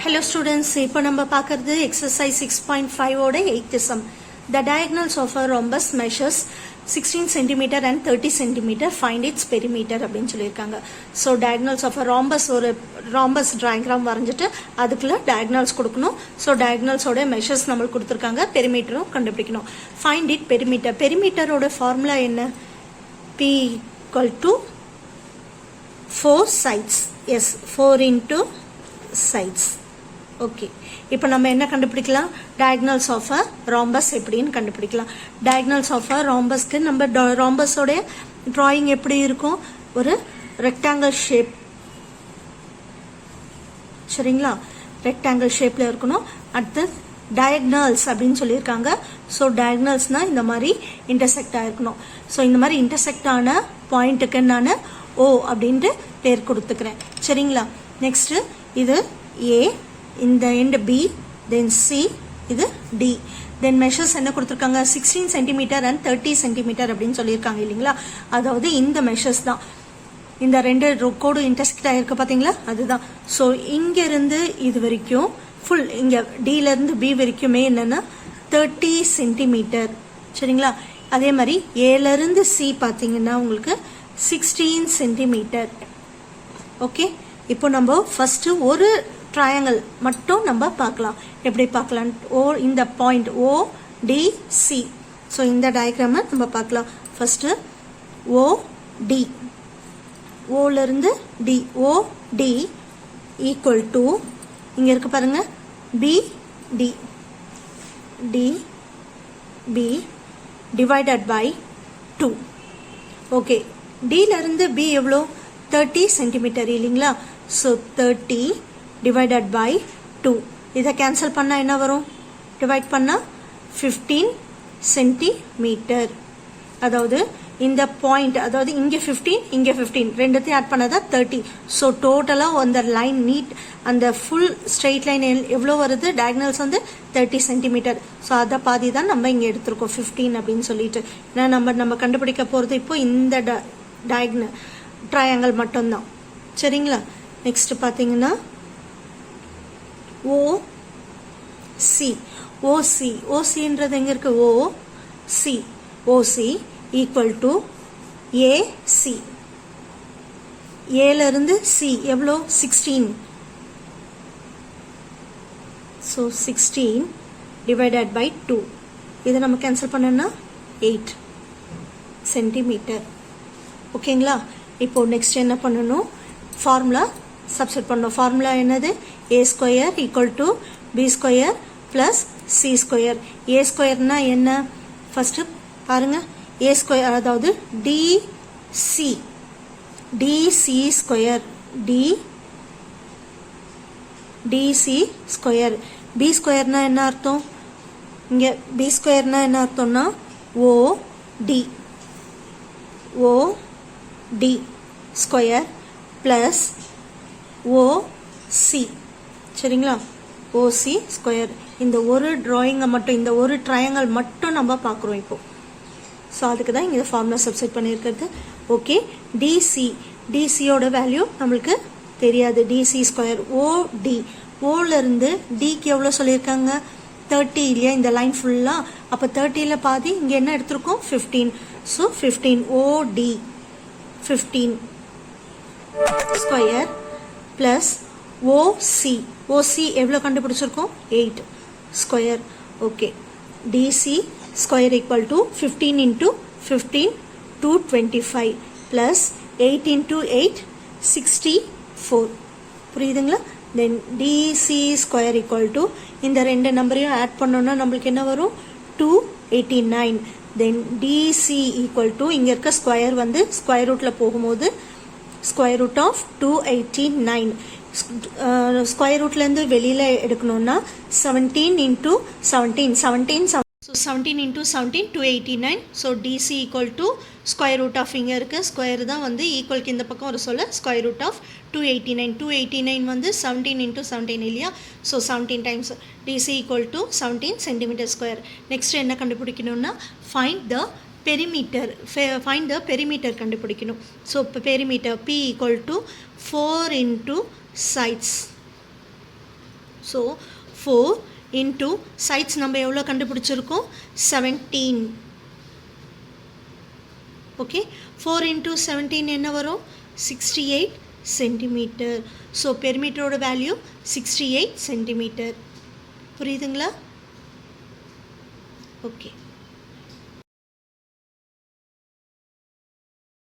Hello students, இப்போ நம்ம பார்க்கிறது exercise 6.5 ஓட 8th sum. The diagonals of a rhombus measures 16 cm and 30 cm. Find its perimeter அப்படின்னு சொல்லியிருக்காங்க. So diagonals of a rhombus ஒரு rhombus diagram வரைஞ்சிட்டு அதுக்குள்ள diagonals கொடுக்கணும். So diagonals ஓட measures நம்மளுக்கு கொடுத்திருக்காங்க. perimeter கண்டுபிடிக்கணும். Find it perimeter. perimeter ஓட formula என்ன? P equal to 4 sides. Yes, 4 into sides. Okay, இப்போ நம்ம என்ன கண்டுபிடிக்கலாம்? diagonals of a rhombus எப்படின்னு கண்டுபிடிக்கலாம். diagonals of a rhombusக்கு நம்ம rhombus ஓட drawing எப்படி இருக்கும்? ஒரு rectangle shape, சரிங்களா? rectangle shapeல இருக்கணும். அடுத்து diagonals அப்படின்னு சொல்லியிருக்காங்க. ஸோ diagonalsனா இந்த மாதிரி intersect ஆயிருக்கணும். ஸோ இந்த மாதிரி intersect ஆன பாயிண்ட்டுக்கு நான் O அப்படின்ட்டு பேர் கொடுத்துக்கிறேன், சரிங்களா? நெக்ஸ்ட் இது A, இந்த end B, then C, இது D. then measures என்ன கொடுத்திருக்காங்க? 16 cm and 30 cm அப்படின்னு சொல்லியிருக்காங்க இல்லைங்களா? அதாவது இந்த measures தான், இந்த ரெண்டு கோடு intersect ஆயிருக்கு பாத்தீங்களா, அதுதான். ஸோ இங்க இருந்து இது வரைக்கும் ஃபுல், இங்க D ல இருந்து B வரைக்குமே என்னன்னா 30 cm, சரிங்களா? அதே மாதிரி A ல இருந்து C பாத்தீங்கன்னா உங்களுக்கு 16 cm. ஓகே, இப்போ நம்ம ஃபர்ஸ்ட் ஒரு ட்ரையாங்கிள் மட்டும் நம்ம பார்க்கலாம். எப்படி பார்க்கலாம்? இந்த பாயிண்ட் ODC. ஸோ இந்த டயக்ராமை நம்ம பார்க்கலாம். ஃபர்ஸ்ட் OD, ஓல இருந்து D, OD ஈக்குவல் டு இங்க இருக்கு பாருங்க BD, DB divided by 2. Okay, D ல இருந்து B எவ்வளோ? 30 சென்டிமீட்டர் இல்லைங்களா? So 30 divided by 2. இதை கேன்சல் பண்ணா என்ன வரும்? டிவைட் பண்ணா 15 சென்டிமீட்டர். அதாவது இந்த பாயிண்ட், அதாவது இங்க 15 இங்க 15 ரெண்டுத்தையும் ஆட் பண்ணதா 30. ஸோ டோட்டலா அந்த லைன் நீட், அந்த ஃபுல் ஸ்ட்ரெயிட் லைன் எவ்வளோ வருது? டயகனல்ஸ் வந்து 30 சென்டிமீட்டர். ஸோ அதை பாதி தான் நம்ம இங்க எடுத்திருக்கோம் 15 அப்படின்னு சொல்லிட்டு. ஏன்னா நம்ம கண்டுபிடிக்க போறது இப்போ இந்த டயகனல் ட்ரையாங்கிள் மட்டும்தான், சரிங்களா? நெக்ஸ்ட் பாத்தீங்கன்னா OCன்றது எங்க இருக்கு? OC equal to AC. ஏல இருந்து C எவ்வளோ? 16. So 16 divided by 2. இதை நம்ம கேன்சல் பண்ணோம்னா 8 சென்டிமீட்டர். ஓகேங்களா? இப்போ நெக்ஸ்ட் என்ன பண்ணணும்? ஃபார்முலா சப்ஸ்டிட் பண்ணணும். ஃபார்முலா என்னது? A square equal to B square plus C square. A ஸ்கொயர்னா என்ன? ஃபர்ஸ்ட் பாருங்க, A ஸ்கொயர் அதாவது DC square, DC square. B ஸ்கொயர்னா என்ன அர்த்தம்? இங்க B ஸ்கொயர்னா என்ன அர்த்தம்னா OD ஸ்கொயர் பிளஸ் OC, சரிங்களா? OC square. இந்த ஒரு டிராயிங்கை மட்டும், இந்த ஒரு ட்ரையாங்கிள் மட்டும் நம்ம பார்க்குறோம் இப்போ. ஸோ அதுக்கு தான் இங்கே ஃபார்முலா சப்ஸ்டிட் பண்ணியிருக்கிறது. ஓகே, டிசியோட வேல்யூ நம்மளுக்கு தெரியாது. DC ஸ்கொயர் OD, ஓல இருந்து டிக்கு எவ்வளோ சொல்லியிருக்காங்க? 30 இல்லையா? இந்த லைன் ஃபுல்லா. அப்போ 30ல பாதி இங்கே என்ன எடுத்திருக்கோம்? 15. So 15 OD 15 square plus OC எவ்வளோ கண்டுபிடிச்சிருக்கோம்? 8 square. Okay, DC square equal to 15 into 15 225 plus 8 into 8 64. புரியுதுங்களா? தென் DC ஸ்கொயர் ஈக்குவல் டு இந்த ரெண்டு நம்பரையும் ஆட் பண்ணோம்னா நம்மளுக்கு என்ன வரும்? 289. தென் DC ஈக்குவல் டு இங்க இருக்க ஸ்கொயர் வந்து ஸ்கொயர் ரூட்ல போகும்போது ஸ்கொயர் ரூட் ஆஃப் 289. ஸ்கொயர் ரூட்ல இருந்து வெளியில எடுக்கணும்னா 17 into 17. So 17 into 17 289. So DC equal to square root of இங்கே இருக்கு ஸ்கொயர் தான் வந்து ஈக்குவலுக்கு இந்த பக்கம் ஒரு சொல்ல ஸ்கொயர் ரூட் ஆஃப் 289 வந்து 17 இன்டூ 17 இல்லையா? So 17 times DC equal to 17 centimetre square. Next என்ன கண்டுபிடிக்கணும்னா ஃபைண்ட் த பெரிமீட்டர் கண்டுபிடிக்கணும். So perimeter P equal to 4 into sides. So 4 into sides நம்ம எவ்வளோ கண்டுபிடிச்சிருக்கோம் 17. ஓகே 4 இன்ட்டு 17 என்ன வரும் 68 சென்டிமீட்டர். ஸோ பெரிமீட்டரோட வேல்யூ 68 சென்டிமீட்டர். புரியுதுங்களா? ஓகே.